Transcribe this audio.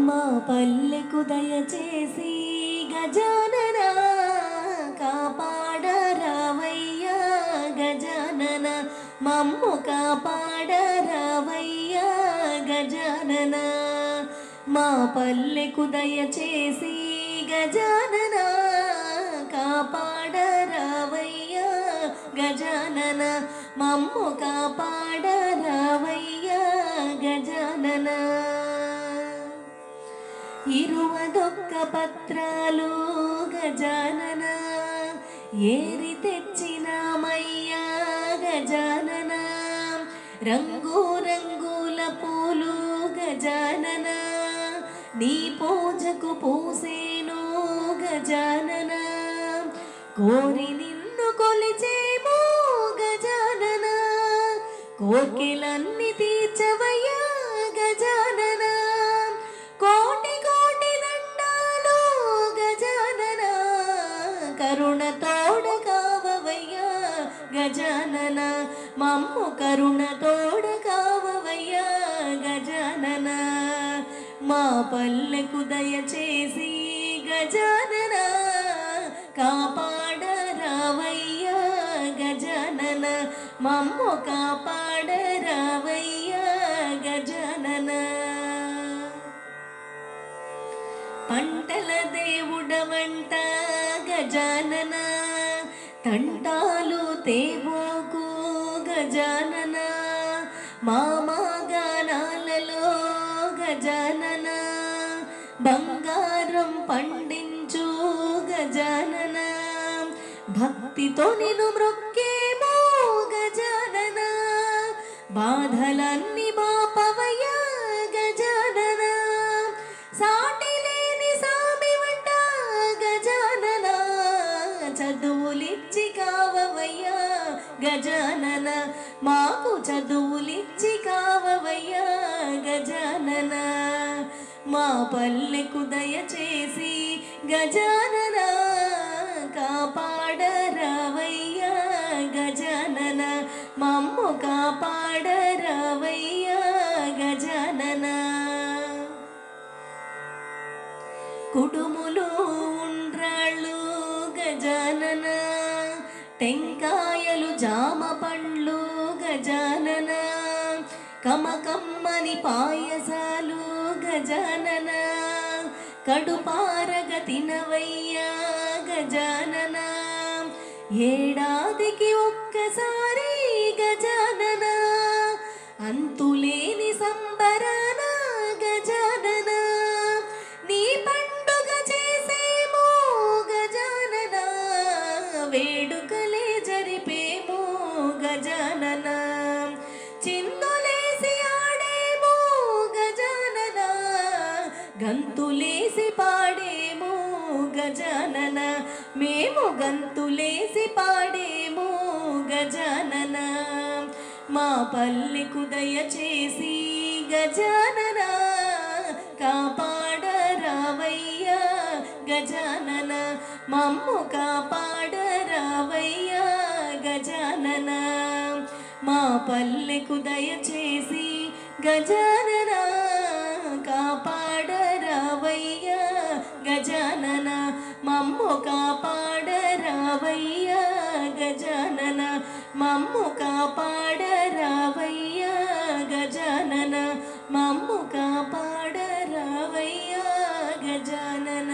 మా పల్లెకు దయచేసి గజానన కాపాడరావయ్యా గజానన మమ్ము కాపాడరావయ్యా గజానన మా పల్లెకు దయచేసి గజానన కాపాడరావయ్యా గజానన మమ్ము కాపాడరావయ్యా గజానన ఇరువదొక్క పత్రాలు గజానన ఏరి తెచ్చినామయ్యా గజానన రంగు రంగుల పూలు గజానన నీ పూజకు పూసేను గజానన కోరి నిన్ను కొలిచేమో గజానన కోర్కెలన్నీ తీర్చవయ్యా గజానన కోటి కోటి దండాలు గజానన కరుణ తోడ కావవయ్యా గజానన మమ్ము కరుణ తోడ కావవయ్యా గజానన మా పల్లెకు దయచేసి గజానన కాపాడరావయ్యా గజానన మమ్ము కాపాడరావయ్యా గజానన పంటల దేవుడవంట గజానన తంటాలు తేవోకు గజానన మామగానాలలో గజానన బంగారం పండించు గజానన భక్తితో నిన్ను మ్రొక్కేమో గజానన బాధలన్నీ బాపవయ్యా గజానన సాటి లేని సామివంట గజానన చదువులిచ్చి కావవయ్యా గజానన మాకు చదువులిచ్చి కావవయ్యా గజానన మా పల్లెకు దయచేసి గజానన కాపాడరావయ్యా గజానన మమ్ము కాపాడరావయ్యా గజానన కుడుములు ఉండ్రాళ్ళు గజానన టెంకాయలు జామ పండ్లు గజానన కమకమ్మని పాయసాలు గజానన కడుపారగ తినవయ్యా గజానన ఏడాదికి ఒక్కసారి గజానన అంతులేని సంబరాన గజానన నీ పండుగ చేసేమో గజానన వేడుకలే జరిపేమో గజానన చిందులేసి ఆడేమో గజానన గంతులేసి పాడేమో గజానన మేము గంతులేసి పాడేమో గజానన మా పల్లెకు దయచేసి గజానన కాపాడరావయ్యా గజానన మమ్ము కాపాడరావయ్యా గజానన మా పల్లెకు దయచేసి గజానన కాపాడరావయ్యా గజానన మమ్ము కాపాడరావయ్యా గజానన మమ్ము కాపాడరావయ్యా గజానన మమ్ము కాపాడరావయ్యా గజానన.